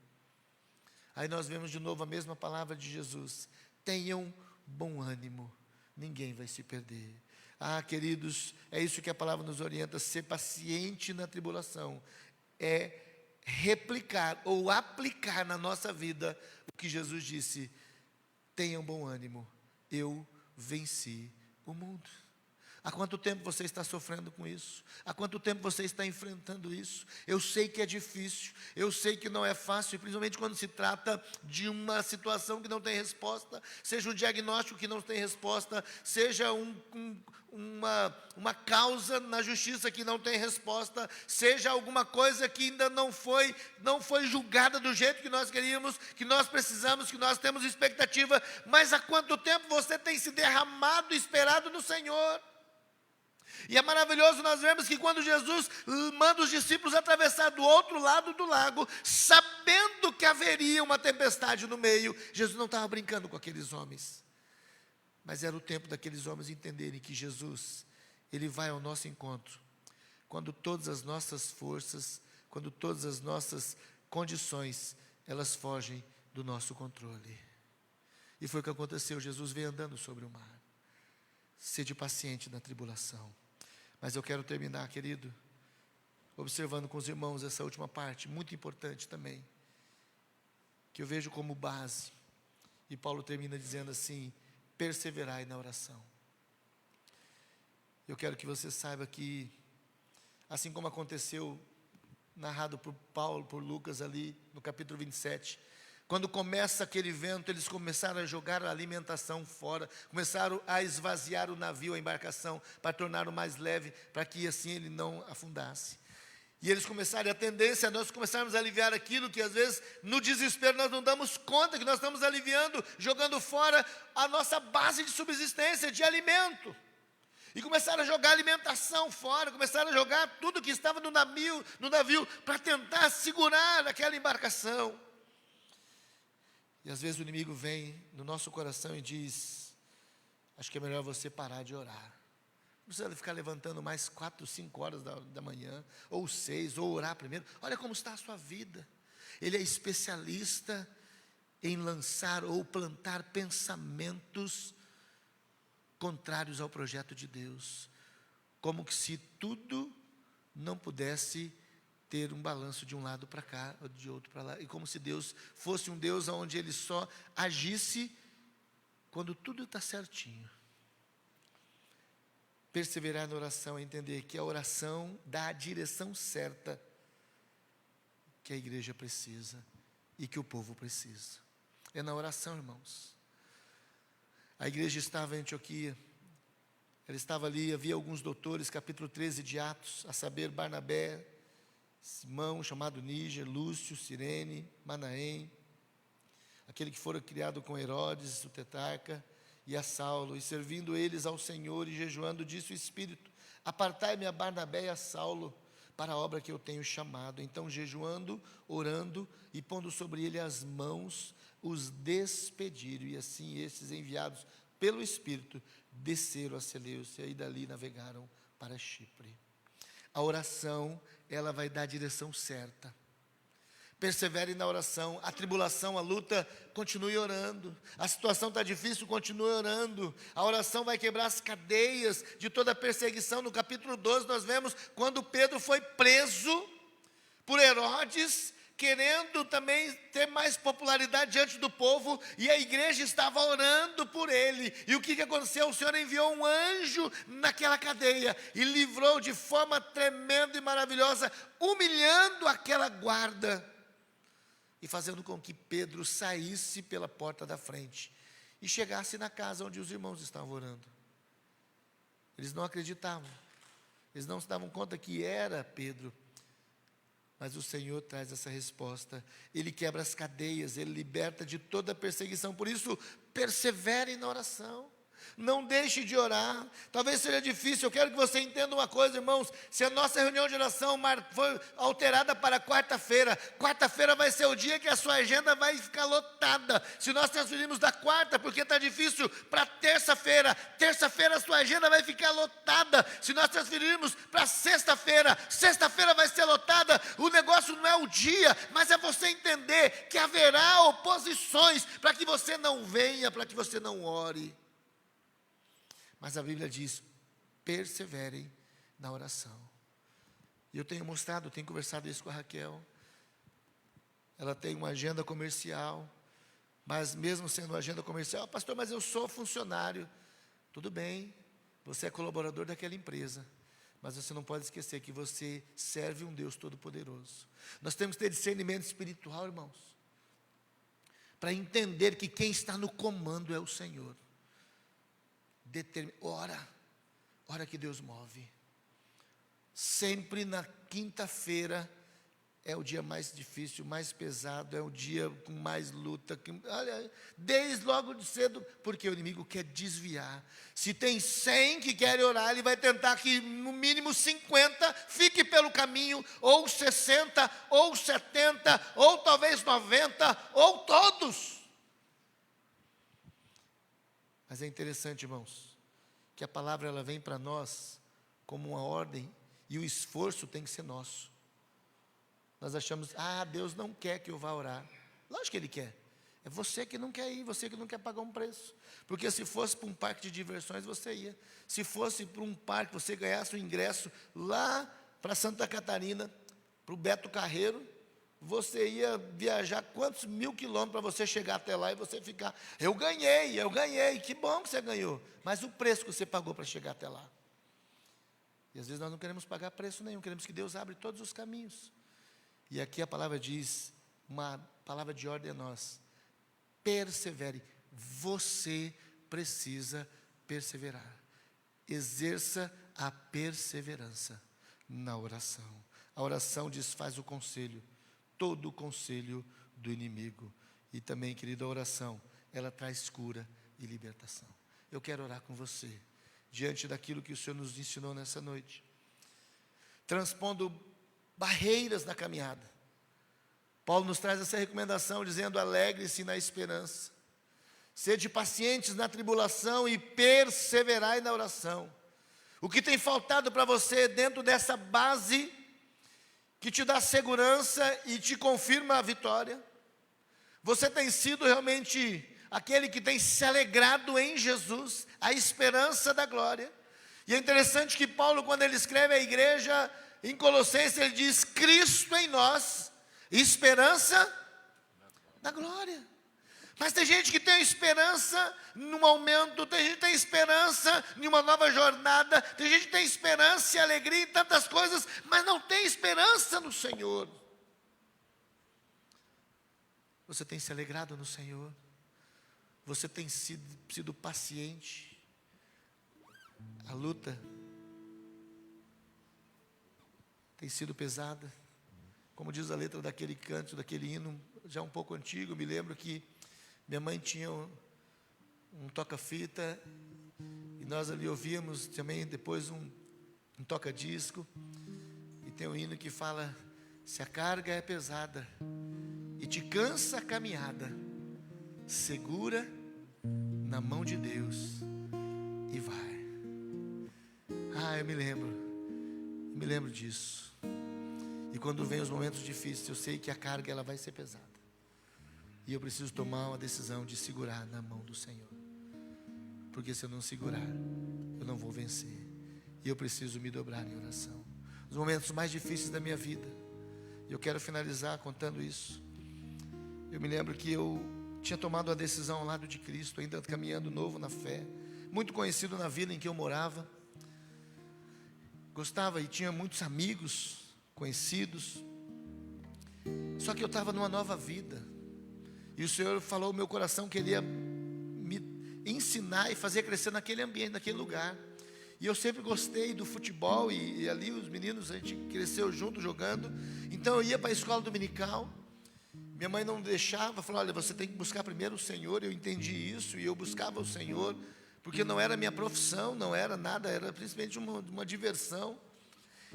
Aí nós vemos de novo a mesma palavra de Jesus: tenham bom ânimo, ninguém vai se perder. Ah, queridos, é isso que a palavra nos orienta: ser paciente na tribulação, é replicar ou aplicar na nossa vida o que Jesus disse: tenham bom ânimo, eu venci o mundo. Há quanto tempo você está sofrendo com isso? Há quanto tempo você está enfrentando isso? Eu sei que é difícil, eu sei que não é fácil, principalmente quando se trata de uma situação que não tem resposta, seja um diagnóstico que não tem resposta, seja uma causa na justiça que não tem resposta, seja alguma coisa que ainda não foi julgada do jeito que nós queríamos, que nós precisamos, que nós temos expectativa, mas há quanto tempo você tem se derramado e esperado no Senhor? E é maravilhoso nós vemos que quando Jesus manda os discípulos atravessar do outro lado do lago, sabendo que haveria uma tempestade no meio, Jesus não estava brincando com aqueles homens, mas era o tempo daqueles homens entenderem que Jesus, Ele vai ao nosso encontro, quando todas as nossas forças, quando todas as nossas condições, elas fogem do nosso controle. E foi o que aconteceu, Jesus veio andando sobre o mar. Sede paciente na tribulação. Mas eu quero terminar, querido, observando com os irmãos essa última parte, muito importante também, que eu vejo como base. E Paulo termina dizendo assim: perseverai na oração. Eu quero que você saiba que, assim como aconteceu, narrado por Paulo, por Lucas ali, no capítulo 27, quando começa aquele vento, eles começaram a jogar a alimentação fora, começaram a esvaziar o navio, a embarcação, para torná-lo mais leve, para que assim ele não afundasse. E eles começaram, a tendência é nós começarmos a aliviar aquilo que às vezes, no desespero, nós não damos conta, que nós estamos aliviando, jogando fora a nossa base de subsistência, de alimento. E começaram a jogar alimentação fora, começaram a jogar tudo que estava no navio para tentar segurar aquela embarcação. E às vezes o inimigo vem no nosso coração e diz: acho que é melhor você parar de orar. Não precisa ficar levantando mais 4, 5 horas da manhã, ou 6, ou orar primeiro. Olha como está a sua vida. Ele é especialista em lançar ou plantar pensamentos contrários ao projeto de Deus, como que se tudo não pudesse ter um balanço de um lado para cá, ou de outro para lá, e como se Deus fosse um Deus onde Ele só agisse quando tudo está certinho. Perseverar na oração é entender que a oração dá a direção certa que a igreja precisa e que o povo precisa. É na oração, irmãos. A igreja estava em Antioquia, ela estava ali, havia alguns doutores, capítulo 13 de Atos, a saber, Barnabé, Simão, chamado Níger, Lúcio, Cirene, Manaém, aquele que fora criado com Herodes, o tetrarca, e a Saulo, e servindo eles ao Senhor e jejuando, disse o Espírito: apartai-me a Barnabé e a Saulo para a obra que eu tenho chamado. Então, jejuando, orando e pondo sobre ele as mãos, os despediram, e assim estes, enviados pelo Espírito, desceram a Seleucia e dali navegaram para Chipre. A oração, ela vai dar a direção certa. Persevere na oração. A tribulação, a luta, continue orando. A situação está difícil, continue orando. A oração vai quebrar as cadeias de toda a perseguição. No capítulo 12 nós vemos quando Pedro foi preso por Herodes, querendo também ter mais popularidade diante do povo, e a igreja estava orando por ele. E o que aconteceu? O Senhor enviou um anjo naquela cadeia e livrou de forma tremenda e maravilhosa, humilhando aquela guarda e fazendo com que Pedro saísse pela porta da frente e chegasse na casa onde os irmãos estavam orando. Eles não acreditavam, eles não se davam conta que era Pedro. Mas o Senhor traz essa resposta. Ele quebra as cadeias, Ele liberta de toda a perseguição. Por isso, persevere na oração. Não deixe de orar. Talvez seja difícil. Eu quero que você entenda uma coisa, irmãos. Se a nossa reunião de oração foi alterada para quarta-feira, quarta-feira vai ser o dia que a sua agenda vai ficar lotada. Se nós transferirmos da quarta, porque está difícil, para terça-feira, terça-feira a sua agenda vai ficar lotada. Se nós transferirmos para sexta-feira, sexta-feira vai ser lotada. O negócio não é o dia, mas é você entender que haverá oposições para que você não venha, para que você não ore. Mas a Bíblia diz: perseverem na oração. E eu tenho mostrado, tenho conversado isso com a Raquel. Ela tem uma agenda comercial, mas mesmo sendo uma agenda comercial, pastor, mas eu sou funcionário. Tudo bem, você é colaborador daquela empresa, mas você não pode esquecer que você serve um Deus Todo-Poderoso. Nós temos que ter discernimento espiritual, irmãos, para entender que quem está no comando é o Senhor. Ora que Deus move. Sempre na quinta-feira é o dia mais difícil, mais pesado, é o dia com mais luta. Olha, desde logo de cedo, porque o inimigo quer desviar. Se tem 100 que querem orar, ele vai tentar que no mínimo 50 fique pelo caminho, ou 60, ou 70, ou talvez 90, ou todos. Mas é interessante, irmãos, que a palavra ela vem para nós como uma ordem, e o esforço tem que ser nosso. Nós achamos, Deus não quer que eu vá orar. Lógico que Ele quer. É você que não quer ir, você que não quer pagar um preço. Porque se fosse para um parque de diversões, você ia. Se fosse para um parque, você ganhasse um ingresso lá para Santa Catarina, para o Beto Carreiro, você ia viajar quantos 1000 quilômetros para você chegar até lá e você ficar, eu ganhei, que bom que você ganhou. Mas o preço que você pagou para chegar até lá. E às vezes nós não queremos pagar preço nenhum, queremos que Deus abra todos os caminhos. E aqui a palavra diz, uma palavra de ordem a nós, persevere, você precisa perseverar, exerça a perseverança na oração. A oração desfaz o conselho, todo o conselho do inimigo. E também, querido, a oração, ela traz cura e libertação. Eu quero orar com você, diante daquilo que o Senhor nos ensinou nessa noite, transpondo barreiras na caminhada. Paulo nos traz essa recomendação, dizendo, alegre-se na esperança, sede pacientes na tribulação e perseverai na oração. O que tem faltado para você dentro dessa base, que te dá segurança e te confirma a vitória? Você tem sido realmente aquele que tem se alegrado em Jesus, a esperança da glória. E é interessante que Paulo, quando ele escreve à igreja em Colossenses, ele diz, Cristo em nós, esperança da glória. Mas tem gente que tem esperança num aumento, tem gente que tem esperança em uma nova jornada, tem gente que tem esperança e alegria em tantas coisas, mas não tem esperança no Senhor. Você tem se alegrado no Senhor? Você tem sido paciente? A luta tem sido pesada, como diz a letra daquele canto, daquele hino, já um pouco antigo. Me lembro que minha mãe tinha um toca-fita, e nós ali ouvíamos também depois um toca-disco, e tem um hino que fala, se a carga é pesada, e te cansa a caminhada, segura na mão de Deus, e vai. Eu me lembro disso. E quando vem os momentos difíceis, eu sei que a carga ela vai ser pesada. E eu preciso tomar uma decisão de segurar na mão do Senhor. Porque se eu não segurar, eu não vou vencer. E eu preciso me dobrar em oração. Os momentos mais difíceis da minha vida. E eu quero finalizar contando isso. Eu me lembro que eu tinha tomado a decisão ao lado de Cristo, ainda caminhando novo na fé. Muito conhecido na vila em que eu morava. Gostava e tinha muitos amigos conhecidos, só que eu estava numa nova vida, e o Senhor falou ao meu coração que Ele ia me ensinar e fazer crescer naquele ambiente, naquele lugar. E eu sempre gostei do futebol, e ali os meninos, a gente cresceu junto jogando. Então eu ia para a escola dominical, minha mãe não deixava, falou, olha, você tem que buscar primeiro o Senhor. Eu entendi isso, e eu buscava o Senhor, porque não era minha profissão, não era nada, era principalmente uma diversão.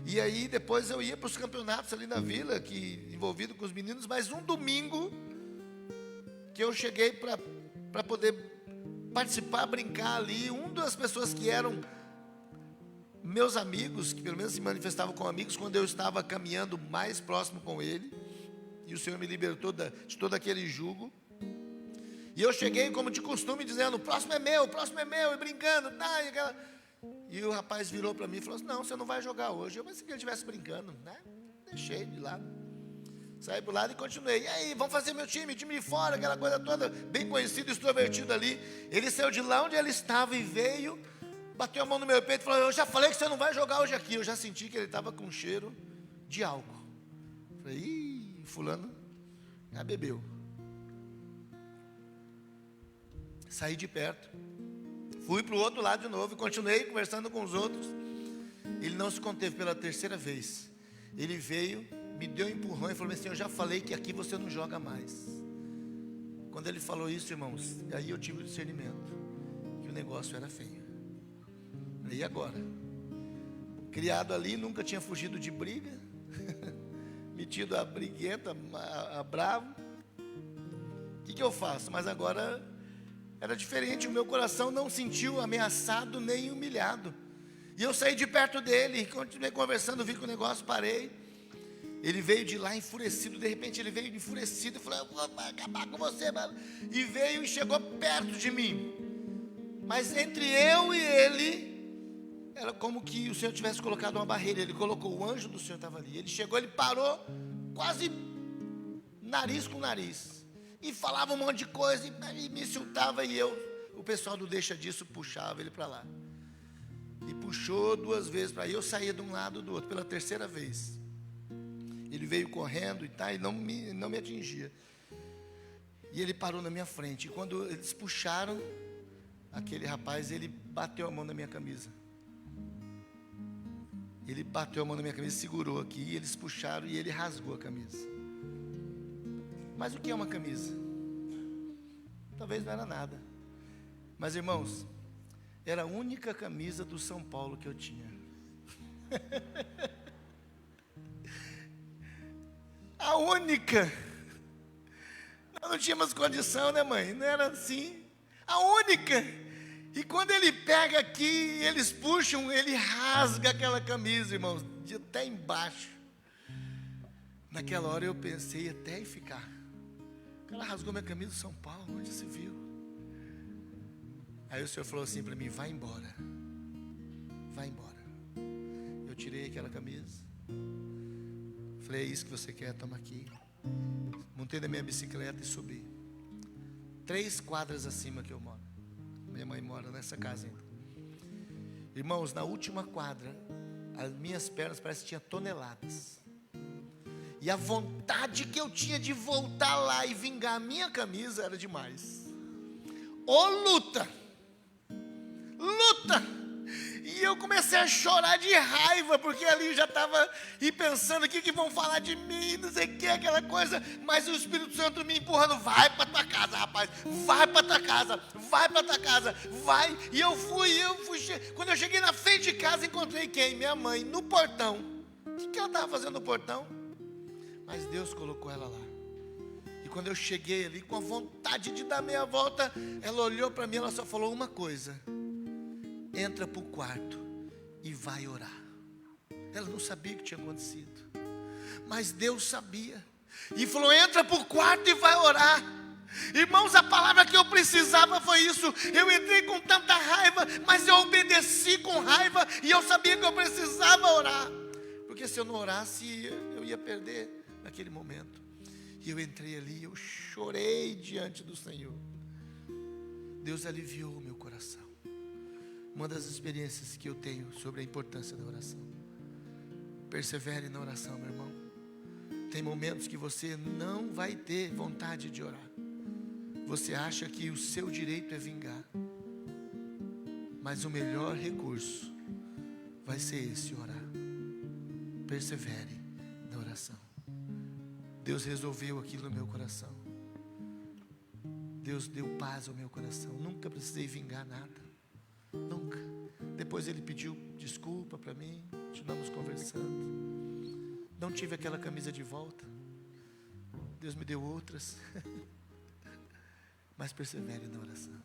E aí depois eu ia para os campeonatos ali na vila, envolvido com os meninos, mas um domingo que eu cheguei para poder participar, brincar ali, uma das pessoas que eram meus amigos, que pelo menos se manifestavam como amigos, quando eu estava caminhando mais próximo com ele, e o Senhor me libertou de todo aquele jugo, e eu cheguei como de costume, dizendo, o próximo é meu, e brincando, e o rapaz virou para mim e falou assim, não, você não vai jogar hoje. Eu pensei que ele estivesse brincando, né? Deixei de lado. Saí para o lado e continuei. E aí, vamos fazer meu time de fora, aquela coisa toda, bem conhecido, extrovertido ali. Ele saiu de lá onde ele estava e veio bateu a mão no meu peito e falou: eu já falei que você não vai jogar hoje aqui. Eu já senti que ele estava com cheiro de álcool. Falei: ih, fulano já bebeu. Saí de perto, fui para o outro lado de novo e continuei conversando com os outros. Ele não se conteve. Pela terceira vez, ele veio, me deu um empurrão e falou assim: eu já falei que aqui você não joga mais. Quando ele falou isso, irmãos, aí eu tive o discernimento que o negócio era feio. E agora? Criado ali, nunca tinha fugido de briga, metido a briguenta, a bravo. O que eu faço? Mas agora era diferente. O meu coração não sentiu ameaçado nem humilhado. E eu saí de perto dele, continuei conversando, vi que o negócio, parei. Ele veio de lá enfurecido. De repente ele veio enfurecido e falou: eu vou acabar com você, mano. E veio e chegou perto de mim. Mas entre eu e ele, era como que o Senhor tivesse colocado uma barreira. Ele colocou, o anjo do Senhor estava ali. Ele chegou, ele parou, quase nariz com nariz, e falava um monte de coisa, e me insultava. E o pessoal do deixa disso puxava ele para lá. E puxou 2 vezes para aí. Eu saía de um lado do outro. Pela terceira vez, ele veio correndo e não me atingia. E ele parou na minha frente. E quando eles puxaram, aquele rapaz, ele bateu a mão na minha camisa. Ele bateu a mão na minha camisa, segurou aqui, e eles puxaram e ele rasgou a camisa. Mas o que é uma camisa? Talvez não era nada. Mas, irmãos, era a única camisa do São Paulo que eu tinha. A única. Nós não tínhamos condição, né, mãe? Não era assim. A única. E quando ele pega aqui, eles puxam, ele rasga aquela camisa, irmãos, de até embaixo. Naquela hora eu pensei até em ficar. O cara rasgou minha camisa do São Paulo, onde se viu? Aí o Senhor falou assim para mim: vai embora. Vai embora. Eu tirei aquela camisa. Falei: é isso que você quer? Toma aqui. Montei na minha bicicleta e subi. 3 quadras acima que eu moro. Minha mãe mora nessa casa ainda. Irmãos, na última quadra, as minhas pernas parecem que tinham toneladas. E a vontade que eu tinha de voltar lá e vingar a minha camisa era demais. Ô luta! Luta! E eu comecei a chorar de raiva, porque ali eu já estava pensando: o que vão falar de mim, não sei o que, aquela coisa. Mas o Espírito Santo me empurrando: vai para tua casa, rapaz, vai para tua casa, vai para tua casa, vai. E eu fui. Quando eu cheguei na frente de casa, encontrei quem? Minha mãe, no portão. O que ela estava fazendo no portão? Mas Deus colocou ela lá. E quando eu cheguei ali, com a vontade de dar meia volta, ela olhou para mim, ela só falou uma coisa: entra para o quarto e vai orar. Ela não sabia o que tinha acontecido, mas Deus sabia. E falou: entra para o quarto e vai orar. Irmãos, a palavra que eu precisava foi isso. Eu entrei com tanta raiva, mas eu obedeci com raiva. E eu sabia que eu precisava orar, porque se eu não orasse, eu ia perder naquele momento. E eu entrei ali, eu chorei diante do Senhor. Deus aliviou o meu coração. Uma das experiências que eu tenho sobre a importância da oração. Persevere na oração, meu irmão. Tem momentos que você não vai ter vontade de orar. Você acha que o seu direito é vingar. Mas o melhor recurso vai ser esse: orar. Persevere na oração. Deus resolveu aquilo no meu coração. Deus deu paz ao meu coração. Nunca precisei vingar nada. Nunca. Depois ele pediu desculpa para mim. Continuamos conversando. Não tive aquela camisa de volta. Deus me deu outras. Mas persevere na oração.